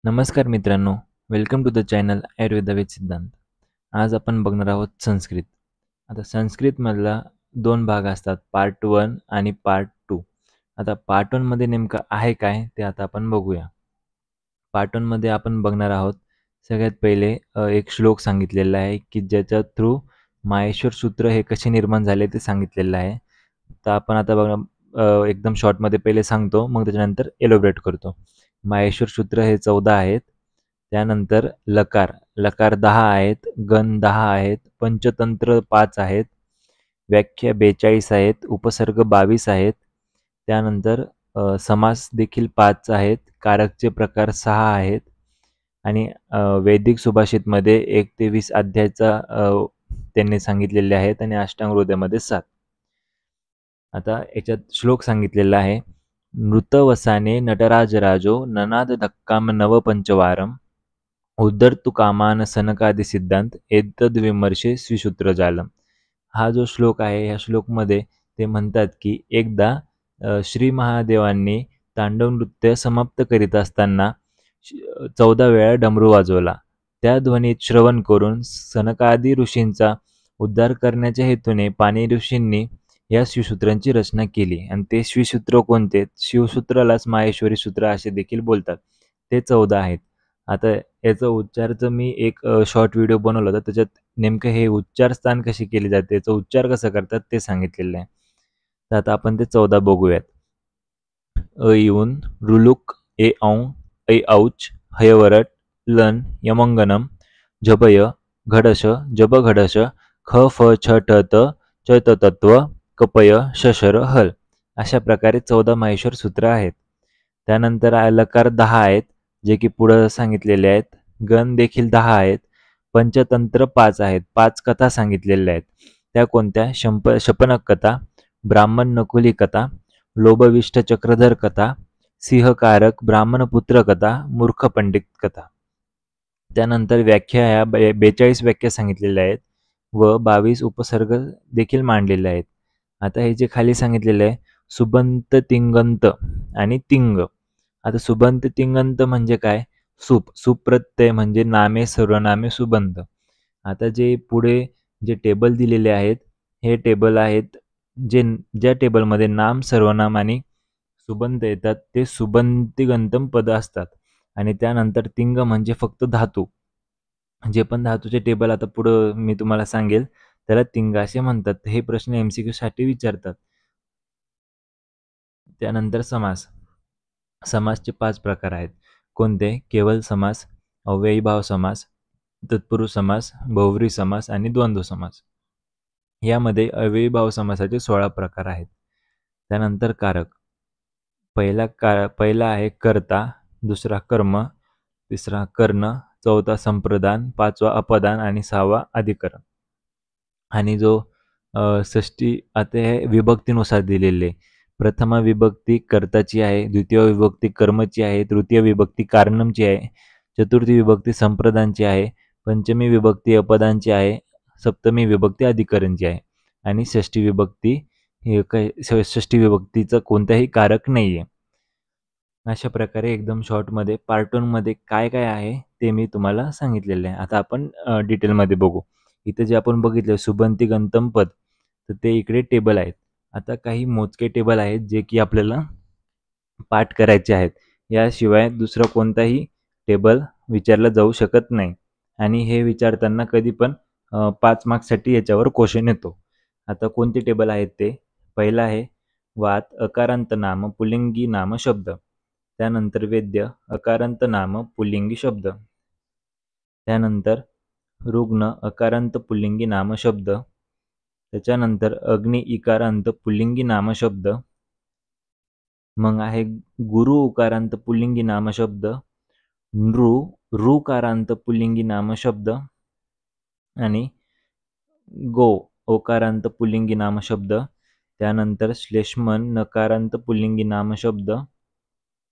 नमस्कार मित्रांनो, welcome to the channel Ayurveda with Siddhant. आज आपण बघणार आहोत संस्कृत. आता संस्कृतमधला दोन भाग असतात, पार्ट 1 आणि पार्ट 2. आता पार्ट 1 मध्ये नेमकं आहे काय ते आता आपण बघूया. पार्ट 1 मध्ये आपण बघणार आहोत सगळ्यात पहिले एक श्लोक सांगितलेला आहे की ज्याच्या थ्रू माहेश्वर सूत्र हे कसे निर्माण झाले ते सांगितलेलं आहे. तर आपण आता बघा एकदम शॉर्टमध्ये पहिले सांगतो, मग त्याच्यानंतर एलोब्रेट करतो. माहेश्वर सूत्र हे 14 आहेत. त्यानंतर लकार लकार 10 आहेत, गण 10 आहेत, पंचतंत्र 5 आहेत, व्याख्या 42 आहेत, उपसर्ग 22 आहेत. त्यानंतर समास देखील 5 आहेत, कारकचे प्रकार 6 आहेत आणि वैदिक सुभाषितमध्ये 1 ते 20 अध्यायचा त्यांनी सांगितलेले आहेत आणि अष्टांग हृदयामध्ये 7. आता याच्यात श्लोक सांगितलेला आहे. नृतवसाने नटराजराजो ननाद धक्काम नव पंचवारम उद्धर्तु कामान सनकादि सिद्धांत एतद विमर्शे श्रीसूत्रजालम. हा जो श्लोक आहे, ह्या श्लोकमध्ये ते म्हणतात की एकदा श्री महादेवांनी तांडव नृत्य समाप्त करीत असताना 14 वेळा डमरू वाजवला. त्या ध्वनीत श्रवण करून सनकादी ऋषींचा उद्धार करण्याच्या हेतूने पाणी ऋषींनी या शिवसूत्रांची रचना केली. आणि ते शिवसूत्र कोणते? शिवसूत्रालाच माहेश्वरी सूत्र असे देखील बोलतात. ते 14 आहेत. आता याचा उच्चारचं मी एक शॉर्ट व्हिडिओ बनवला होता, त्याच्यात नेमकं हे उच्चारस्थान कशी केली जाते, याचा उच्चार कसा करतात ते सांगितलेलं आहे. तर आता आपण ते 14 बघूयात. अ येऊन रुलुक ए औ ऐ औच हयवरट लन यमंगनम झपय घडश जब घडश ख फ छ ठ त च त तत्व कपय शशर हल. अशा प्रकारे 14 माहेश्वर सूत्र आहेत. त्यानंतर लकार 10 आहेत, जे की पुढं सांगितलेले आहेत. गण देखील 10 आहेत. पंचतंत्र 5 आहेत, 5 कथा सांगितलेल्या आहेत. त्या कोणत्या? शपनक कथा, ब्राह्मण नकुली कथा, लोभविष्ट चक्रधर कथा, सिंहकारक ब्राह्मणपुत्र कथा, मूर्ख पंडित कथा. त्यानंतर व्याख्या ह्या 42 व्याख्या सांगितलेल्या आहेत व 22 उपसर्ग देखील मांडलेले आहेत. आता हे जे खाली सांगितलेलं आहे सुबंत तिंगंत आणि तिंग. आता सुबंत तिंगंत म्हणजे काय? सुप्रत्यय म्हणजे नामे सर्वनामे सुबंत. आता जे पुढे जे टेबल दिलेले आहेत, हे टेबल आहेत ज्या टेबलमध्ये नाम सर्वनाम आणि सुबंत येतात ते सुबंतिगंतम पद असतात. आणि त्यानंतर तिंग म्हणजे फक्त धातू. जे पण धातूचे टेबल आता पुढं मी तुम्हाला सांगेल त्याला तिंग असे म्हणतात. हे प्रश्न MCQ साठी विचारतात. त्यानंतर समास. समासचे 5 प्रकार आहेत. कोणते? केवल समास, अव्ययीभाव समास, तत्पुरुष समास, बहुव्रीही समास आणि द्वंद्व समास. यामध्ये अव्ययीभाव समासाचे 16 प्रकार आहेत. त्यानंतर कारक. पहिला आहे कर्ता, दुसरा कर्म, तिसरा कर्ण, चौथा संप्रदान, 5वा अपदान आणि 6वा अधिकरण. आणि जो षष्टी आता हे विभक्तीनुसार दिलेले. प्रथमा विभक्ती कर्ताची आहे, द्वितीय विभक्ती कर्मची आहे, तृतीय विभक्ती कारणमची आहे, चतुर्थी विभक्ती संप्रदानची आहे, पंचमी विभक्ती अपदानची आहे, सप्तमी विभक्ती अधिकरणची आहे आणि षष्टी विभक्ती षष्टी विभक्तीचं कोणत्याही कारक नाही आहे. अशा प्रकारे एकदम शॉर्टमध्ये पार्ट 1 मध्ये काय काय आहे ते मी तुम्हाला सांगितलेलं आहे. आता आपण डिटेलमध्ये बघू. इथे जे आपण बघितलं सुबंती गंतम पद, तर ते इकडे टेबल आहेत. आता काही मोजके टेबल आहेत जे की आपल्याला पाठ करायचे आहेत. याशिवाय दुसरा कोणताही टेबल विचारला जाऊ शकत नाही आणि हे विचारताना कधी पण 5 मार्क्ससाठी याच्यावर क्वेश्चन येतो. आता कोणते टेबल आहेत ते? पहिला आहे वात अकारांत नाम पुल्लिंगी नाम शब्द. त्यानंतर वेद्य अकारांत नाम पुल्लिंगी शब्द. त्यानंतर रुग्ण अकारांत पुल्लिंगी नाम शब्द. त्याच्यानंतर अग्नि इकारांत पुल्लिंगी नाम शब्द. मग आहे गुरु उकारांत पुल्लिंगी नाम शब्द, ऋकारांत पुल्लिंगी नाम शब्द आणि गो ओकारांत पुल्लिंगी नाम शब्द. त्यानंतर श्लेष्मन नकारांत पुल्लिंगी नाम शब्द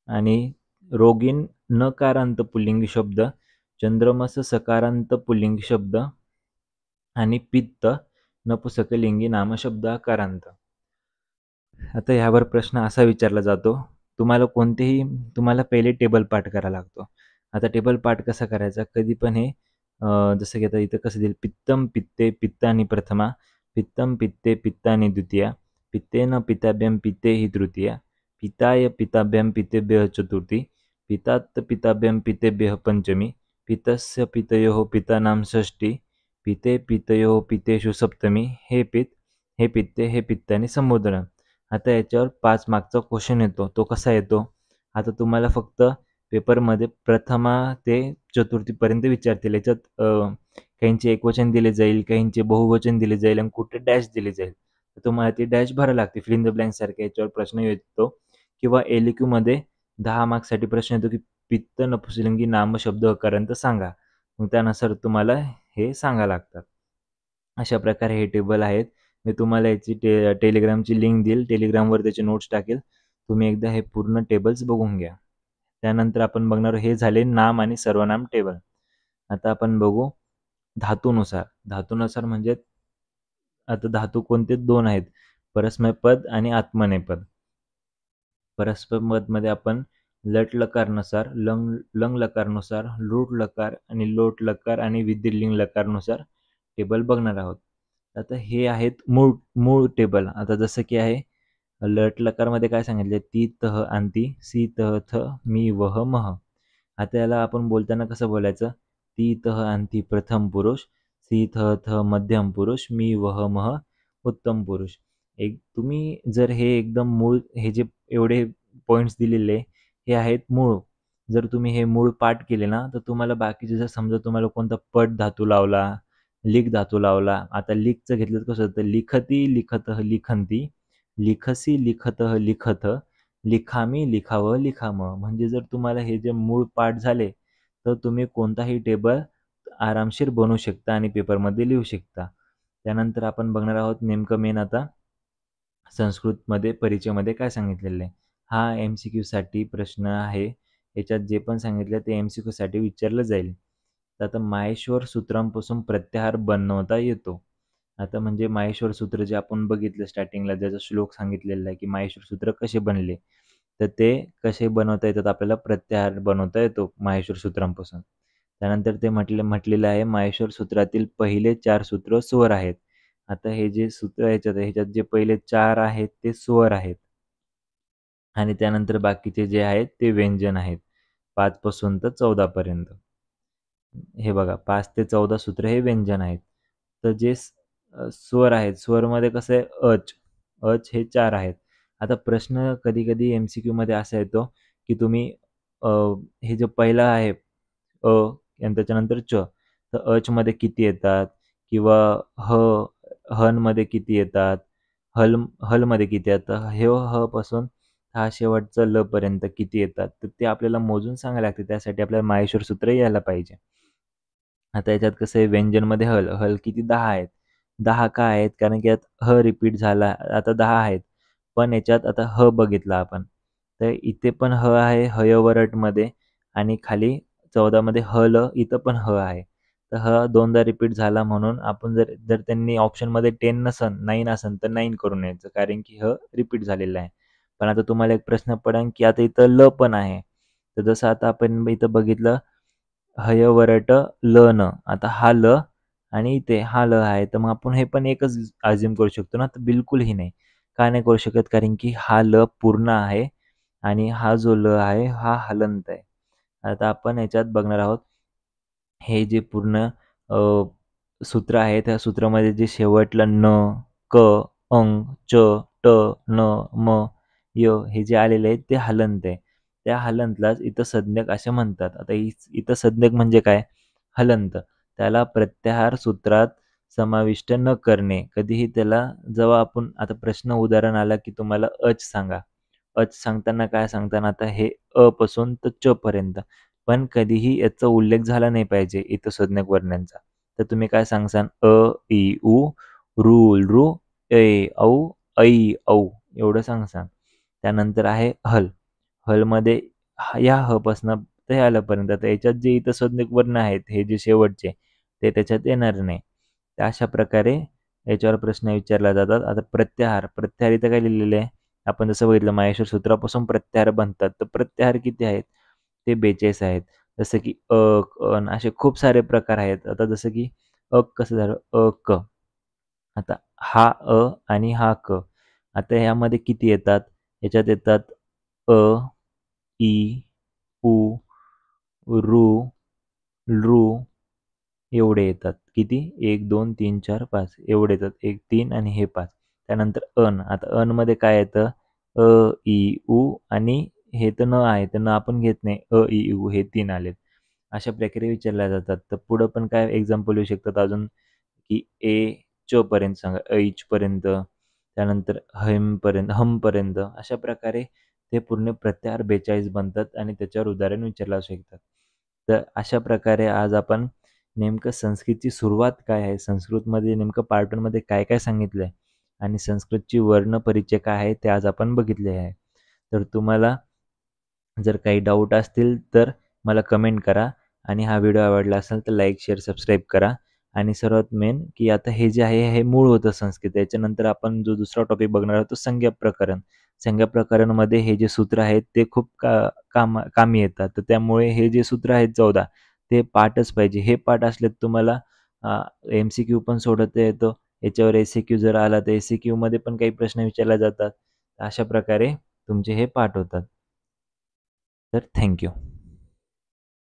आणि रोगिन नकारांत पुल्लिंगी शब्द, चंद्रमस सकारांत पुल्लिंगी शब्द आणि पित्त नपुसकलिंगी नाम शब्द अकारांत. आता यावर प्रश्न असा विचारला जातो, तुम्हाला पहिले टेबल पाठ करावा लागतो. आता टेबल पाठ कसा करायचा, कधी पण हे जसं की आता इथं कसं दिलं, पित्तम पित्ते पित्तानी प्रथमा, पित्तम पित्ते पित्तानी द्वितीया, पित्तेन पिताभ्याम पिते ही तृतीया, पिताय पिताभ्याम पितेभ्यः चतुर्थी, पितात्त पिताभ्याम पितेभ्यः पंचमी, पितस्य पितयोः पितानां षष्ठी, पिते पितयोः पितेषु सप्तमी, हे पित्ते हे पित्तानी संबोधन. आता याच्यावर 5 मार्कचा क्वेश्चन येतो. तो कसा येतो, आता तुम्हाला फक्त पेपरमध्ये प्रथमा ते चतुर्थीपर्यंत विचारतील. याच्यात काहींचे एकवचन दिले जाईल, काहींचे बहुवचन दिले जाईल आणि कुठे डॅश दिले जाईल. तर तुम्हाला ती डॅश भरावी लागते. फिल इन द ब्लँक सारखे याच्यावर प्रश्न येतो. किंवा एलक्यूमध्ये 10 मार्क्ससाठी प्रश्न येतो की पित्त नपुंसकलिंगी नाम शब्द हकारांत सांगा. मग त्यानुसार तुम्हाला हे सांगा लागतात. अशा प्रकारे हे टेबल आहेत. मी तुम्हाला याची टेलिग्रामची लिंक देईल, टेलिग्रामवर त्याचे नोट्स टाकेल. तुम्ही एकदा हे पूर्ण टेबल्स बघून घ्या. त्यानंतर आपण बघणार, हे झाले नाम आणि सर्वनाम टेबल. आता आपण बघू धातूनुसार. धातूनुसार म्हणजे आता धातू कोणते 2 आहेत, परस्मैपद आणि आत्मनेपद. परस्मैपदमध्ये आपण लट लकारनुसार, लंग लकारनुसार, लूट लकार आणि लोट लकार आणि विधिलिंग लकारनुसार टेबल बघणार आहोत. आता हे आहेत मूळ टेबल. आता जसं की आहे लट लकारमध्ये काय सांगितले, ती तह अंती, सी तह थ, मी वह मह. आता याला आपण बोलताना कसं बोलायचं, ती तह अंती प्रथम पुरुष, सी थ थ मध्यम पुरुष, मी वह मह उत्तम पुरुष. तुम्ही जर हे एकदम मूळ, हे जे एवढे पॉईंट्स दिलेले हे आहेत मूळ, जर तुम्ही हे मूळ पाठ केले ना, तर तुम्हाला बाकीचे जर समजा तुम्हाला कोणता पट धातू लावला, लिख धातू लावला. आता लिखचं घेतलं तर कसं होतं, लिखती लिखतः लिखंती, लिखसी लिखतः लिखत, लिखामी लिखावं लिखामं. म्हणजे जर तुम्हाला हे जे मूळ पाठ झाले तर तुम्ही कोणताही टेबल आरामशीर बनवू शकता आणि पेपरमध्ये लिहू शकता. त्यानंतर आपण बघणार आहोत नेमकं मेन आता संस्कृतमध्ये परिचयमध्ये काय सांगितलेलं आहे. हा MCQ साठी प्रश्न आहे. याच्यात जे पण सांगितलं ते MCQ साठी विचारलं जाईल. तर आता माहेश्वर सूत्रांपासून प्रत्याहार बनवता येतो. आता म्हणजे माहेश्वर सूत्र जे आपण बघितलं स्टार्टिंगला, ज्याचा श्लोक सांगितलेला आहे की माहेश्वर सूत्र कसे बनले, तर ते कसे बनवता येतात, आपल्याला प्रत्याहार बनवता येतो माहेश्वर सूत्रांपासून. त्यानंतर ते म्हटलेलं आहे माहेश्वर सूत्रातील पहिले 4 सूत्र स्वर आहेत. आता हे जे सूत्र ह्याच्यात जे पहिले 4 आहेत ते स्वर आहेत आणि त्यानंतर बाकीचे जे आहेत ते व्यंजन आहेत, 5 पासून तर 14 पर्यंत. हे बघा 5 ते 14 सूत्र हे व्यंजन आहेत. तर जे स्वर आहेत, स्वरमध्ये कसं आहे अच हे 4 आहेत. आता प्रश्न कधी कधी MCQ मध्ये असा येतो की तुम्ही हे जे पहिला आहे आणि त्याच्यानंतर च, तर अच मध्ये किती येतात, किंवा हन मध्ये किती येतात, हल मध्ये किती येतात, हे ह पासून हा शेवटचा ल पर्यंत किती येतात, तर ते आपल्याला मोजून सांगायला लागते. त्यासाठी आपल्याला माहेश्वर सूत्र यायला पाहिजे. आता याच्यात कसं आहे, व्यंजनमध्ये हल किती 10 आहेत. 10 का आहेत, कारण की यात ह रिपीट झाला. आता 10 आहेत, पण याच्यात आता ह बघितला आपण, तर इथे पण ह आहे हयवरटमध्ये, आणि खाली 14 मध्ये हल, इथं पण ह आहे. तर ह दोनदा रिपीट झाला, म्हणून आपण जर जर त्यांनी ऑप्शनमध्ये 10 नसन 9 असन तर 9 करून यायचं, कारण की ह रिपीट झालेला आहे. पण आता तुम्हाला एक प्रश्न पडेल की आता इथं ल पण आहे, तर जसं आता आपण इथं बघितलं हयवरट ल न, आता हा ल आणि इथे हा ल आहे, तर मग आपण हे पण एकच अज्युम करू शकतो ना, तर बिलकुलही नाही. का नाही करू शकत, कारण की हा ल पूर्ण आहे आणि हा जो ल आहे हा हलंत आहे. आता आपण याच्यात बघणार आहोत हे जे पूर्ण सूत्र आहे, त्या सूत्रामध्ये जे शेवटला न, क, अंग, च, ट, न, म, य हे जे आलेले आहेत ते हलंत आहे. त्या हलंतलाच इथं संज्ञक असे म्हणतात. आता इथं संज्ञक म्हणजे काय, हलंत. त्याला प्रत्याहार सूत्रात समाविष्ट न करणे. कधीही त्याला, जेव्हा आपण आता प्रश्न उदाहरण आला की तुम्हाला अच सांगा, अच सांगताना काय सांगताना, आता हे अ पासून तर च पर्यंत, पण कधीही याचा उल्लेख झाला नाही पाहिजे इथसंज्ञक वर्णांचा. तर तुम्ही काय सांगसान, अ, इ, उ, रू, रू, ए, औ, ऐ, औ एवढं सांगसान. त्यानंतर आहे हल. हलमध्ये या ह पासून ते आल्यापर्यंत, तर याच्यात जे इथसंज्ञक वर्ण आहेत हे जे शेवटचे, ते त्याच्यात येणार नाही. तर अशा प्रकारे याच्यावर प्रश्न विचारला जातात. आता प्रत्याहार इथं काय लिहिलेलं आहे, आपण जसं बघितलं माहेश्वर सूत्रापासून प्रत्याहार बनतात, तर प्रत्याहार किती आहेत, ते 42 आहेत. जसं की अन असे खूप सारे प्रकार आहेत. आता जसं की कसं झालं क. आता हा आणि हा क. आता ह्यामध्ये किती येतात? ह्याच्यात येतात अ, ई, उ, ऋ, ऋ एवढे येतात. किती? 1, 2, 3, 4, 5 एवढे येतात. 1, 3 आणि हे 5. त्यानंतर अन. आता अनमध्ये काय येतं? अ, ई, उ आणि हे तर न आहे. तर न आपण घेत नाही. अ, ई, उ हे 3 आलेत. अशा प्रकारे विचारल्या जातात. तर पुढं पण काय एक्झाम्पल येऊ शकतात अजून, की ए, च पर्यंत सांगा. ऐच पर्यंत. त्यानंतर हमपर्यंत. अशा प्रकारे ते पूर्ण प्रत्याहार 42 बनतात आणि त्याच्यावर उदाहरण विचारलं असू शकतात. तर अशा प्रकारे आज आपण नेमकं संस्कृतची सुरुवात काय आहे? संस्कृतमध्ये नेमकं पार्ट 1 मध्ये काय-काय सांगितलं आहे? आणि संस्कृतची वर्ण परिचय काय आहे? ते आज आपण बघितले आहे. तर तुम्हाला जर काही डाऊट असतील तर मला कमेंट करा आणि हा व्हिडिओ आवडला असेल तर लाईक, शेअर, सबस्क्राईब करा. आणि सर्वात मेन की आता हे जे आहे हे मूळ होतं संस्कृत. याच्यानंतर आपण जो दुसरा टॉपिक बघणार आहोत तो संज्ञा प्रकरण. संज्ञा प्रकरणमध्ये हे जे सूत्र आहेत ते खूप कामी येतात. तर त्यामुळे हे जे सूत्र आहेत 14 ते पाठच पाहिजे. हे पाठ असले तर तुम्हाला MCQ पण सोडवता येतो. याच्यावर SAQ जर आला तर SAQमध्ये पण काही प्रश्न विचारले जातात. अशा प्रकारे तुमचे हे पाठ होतात. तर थँक यू.